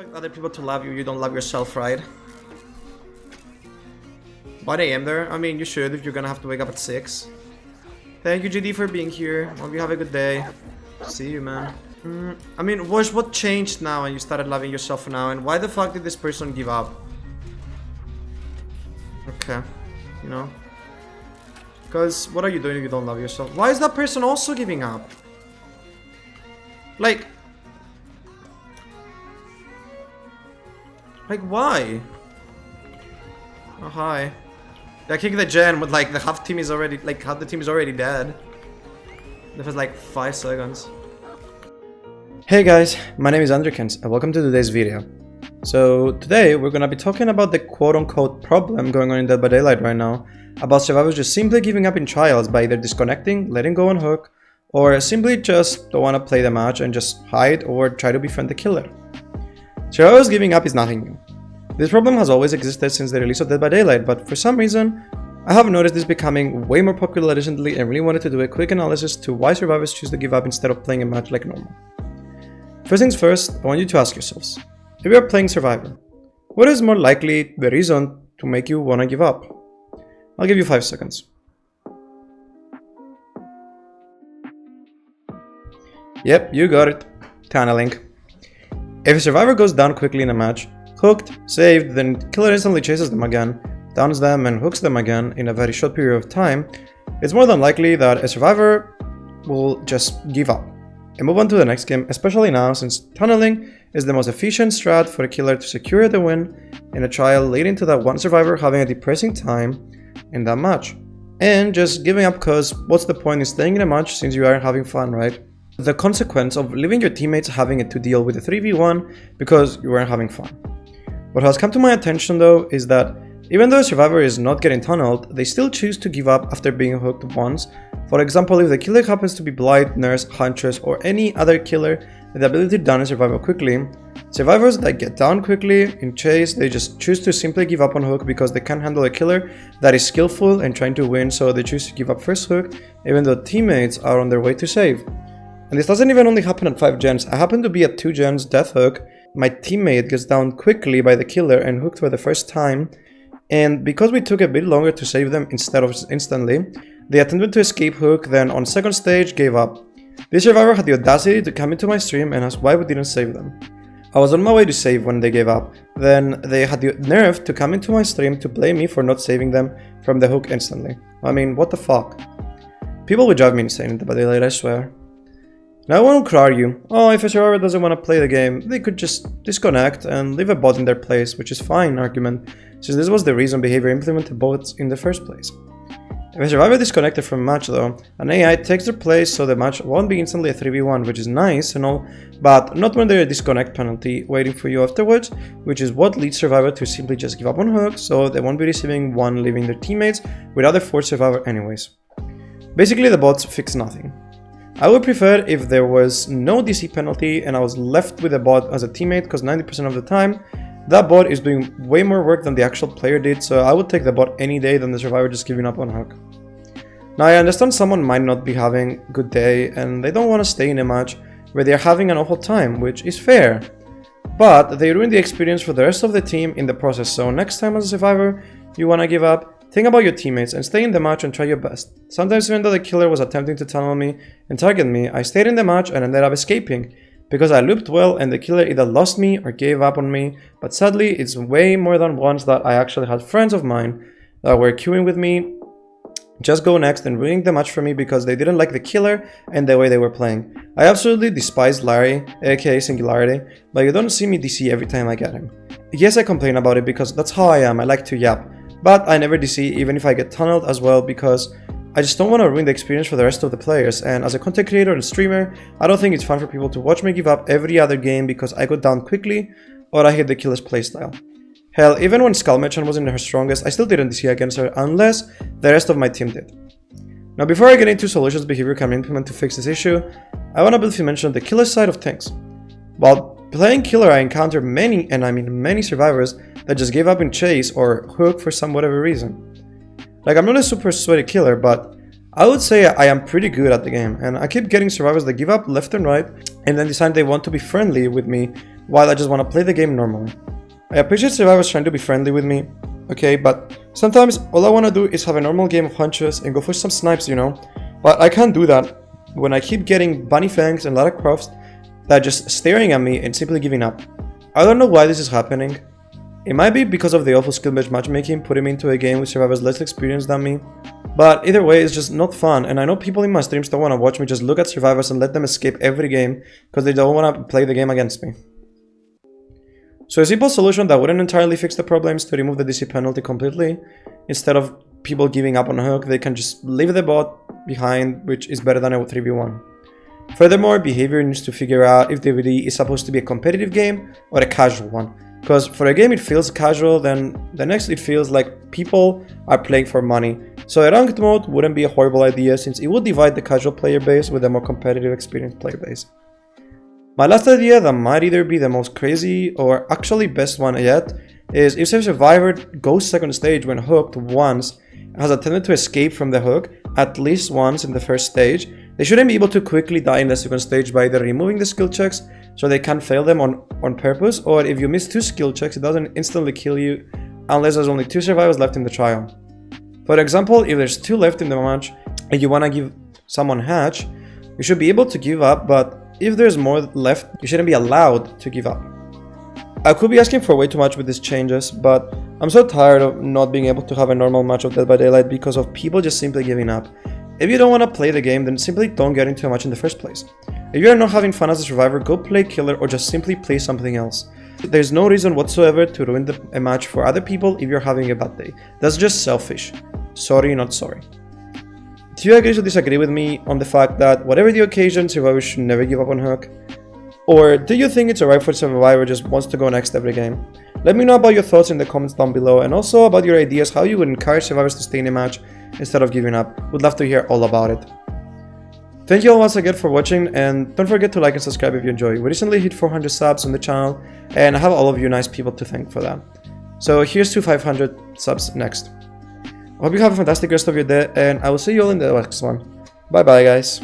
expect other people to love you, you don't love yourself, right? What AM there? I mean, you should if you're gonna have to wake up at 6. Thank you, GD, for being here. Hope you have a good day. See you, man. I mean, what changed now and you started loving yourself now? And why the fuck did this person give up? Okay, you know. Because what are you doing if you don't love yourself? Why is that person also giving up? Like, why? Oh, hi. I kicked the gen with like the half team is already, like half the team is already dead. That was like 5 seconds. Hey guys, my name is Andrikens and welcome to today's video. So today we're gonna be talking about the quote-unquote problem going on in Dead by Daylight right now, about survivors just simply giving up in trials by either disconnecting, letting go on hook, or simply just don't want to play the match and just hide or try to befriend the killer. Survivors giving up is nothing new. This problem has always existed since the release of Dead by Daylight, but for some reason, I have noticed this becoming way more popular recently and really wanted to do a quick analysis to why survivors choose to give up instead of playing a match like normal. First things first, I want you to ask yourselves, if you are playing Survivor, what is more likely the reason to make you want to give up? I'll give you 5 seconds. Yep, you got it. Tunneling. If a survivor goes down quickly in a match, hooked, saved, then killer instantly chases them again, downs them and hooks them again in a very short period of time, it's more than likely that a survivor will just give up and move on to the next game, especially now since tunneling is the most efficient strat for a killer to secure the win in a trial, leading to that one survivor having a depressing time in that match. And just giving up because what's the point in staying in a match since you aren't having fun, right? The consequence of leaving your teammates having to deal with a 3v1 because you weren't having fun. What has come to my attention though is that even though a survivor is not getting tunneled, they still choose to give up after being hooked once. For example, if the killer happens to be Blight, Nurse, Huntress, or any other killer with the ability to down a survivor quickly, survivors that get down quickly in chase, they just choose to simply give up on hook because they can't handle a killer that is skillful and trying to win, so they choose to give up first hook even though teammates are on their way to save. And this doesn't even only happen at 5 gens, I happen to be at 2 gens death hook, my teammate gets down quickly by the killer and hooked for the first time, and because we took a bit longer to save them instead of instantly, they attempted to escape hook, then on second stage gave up. This survivor had the audacity to come into my stream and ask why we didn't save them. I was on my way to save when they gave up, then they had the nerve to come into my stream to blame me for not saving them from the hook instantly. I mean, what the fuck? People would drive me insane in Dead by Daylight, I swear. Now one could argue, oh, if a survivor doesn't want to play the game, they could just disconnect and leave a bot in their place, which is fine argument, since this was the reason behavior implemented bots in the first place. If a survivor disconnected from a match though, an AI takes their place so the match won't be instantly a 3v1, which is nice and all, but not when there's a disconnect penalty waiting for you afterwards, which is what leads survivor to simply just give up on hook, so they won't be receiving one leaving their teammates without a forced survivor anyways. Basically the bots fix nothing. I would prefer if there was no DC penalty and I was left with a bot as a teammate, because 90% of the time that bot is doing way more work than the actual player did, so I would take the bot any day than the survivor just giving up on hook. Now I understand someone might not be having a good day and they don't want to stay in a match where they are having an awful time, which is fair, but they ruin the experience for the rest of the team in the process, so next time as a survivor you want to give up, think about your teammates and stay in the match and try your best. Sometimes even though the killer was attempting to tunnel me and target me, I stayed in the match and ended up escaping, because I looped well and the killer either lost me or gave up on me, but sadly it's way more than once that I actually had friends of mine that were queuing with me, just go next and ruining the match for me because they didn't like the killer and the way they were playing. I absolutely despise Larry, aka Singularity, but you don't see me DC every time I get him. Yes, I complain about it because that's how I am, I like to yap. But I never DC even if I get tunneled as well because I just don't want to ruin the experience for the rest of the players, and as a content creator and streamer, I don't think it's fun for people to watch me give up every other game because I got down quickly or I hit the killer's playstyle. Hell, even when Skullmechan was in her strongest, I still didn't DC against her unless the rest of my team did. Now before I get into solutions behavior can implement to fix this issue, I want to briefly mention the killer side of things. While playing killer, I encounter many, and I mean many survivors that just gave up in chase or hook for some whatever reason. Like, I'm not a super sweaty killer, but I would say I am pretty good at the game, and I keep getting survivors that give up left and right and then decide they want to be friendly with me while I just want to play the game normally. I appreciate survivors trying to be friendly with me, okay, but sometimes all I want to do is have a normal game of hunches and go for some snipes, you know? But I can't do that when I keep getting bunny fangs and Lara Crofts that are just staring at me and simply giving up. I don't know why this is happening. It might be because of the awful skill-based matchmaking putting me into a game with survivors less experienced than me, but either way it's just not fun, and I know people in my streams don't want to watch me just look at survivors and let them escape every game because they don't want to play the game against me. So a simple solution that wouldn't entirely fix the problem is to remove the DC penalty completely. Instead of people giving up on a hook, they can just leave the bot behind, which is better than a 3v1. Furthermore, behavior needs to figure out if DVD is supposed to be a competitive game or a casual one. Because for a game it feels casual, then the next it feels like people are playing for money. So a ranked mode wouldn't be a horrible idea since it would divide the casual player base with a more competitive experienced player base. My last idea that might either be the most crazy or actually best one yet is if a survivor goes second stage when hooked once and has attempted to escape from the hook at least once in the first stage, they shouldn't be able to quickly die in the second stage by either removing the skill checks so they can't fail them on purpose, or if you miss 2 skill checks it doesn't instantly kill you unless there's only 2 survivors left in the trial. For example, if there's 2 left in the match and you want to give someone hatch, you should be able to give up, but if there's more left, you shouldn't be allowed to give up. I could be asking for way too much with these changes, but I'm so tired of not being able to have a normal match of Dead by Daylight because of people just simply giving up. If you don't want to play the game, then simply don't get into a match in the first place. If you are not having fun as a survivor, go play killer or just simply play something else. There's no reason whatsoever to ruin a match for other people if you're having a bad day. That's just selfish. Sorry, not sorry. Do you agree or disagree with me on the fact that whatever the occasion, survivors should never give up on hook? Or do you think it's alright for a survivor just wants to go next every game? Let me know about your thoughts in the comments down below, and also about your ideas how you would encourage survivors to stay in a match instead of giving up. Would love to hear all about it. Thank you all once again for watching, and don't forget to like and subscribe if you enjoy. We recently hit 400 subs on the channel, and I have all of you nice people to thank for that. So here's to 500 subs next. I hope you have a fantastic rest of your day, and I will see you all in the next one. Bye bye guys.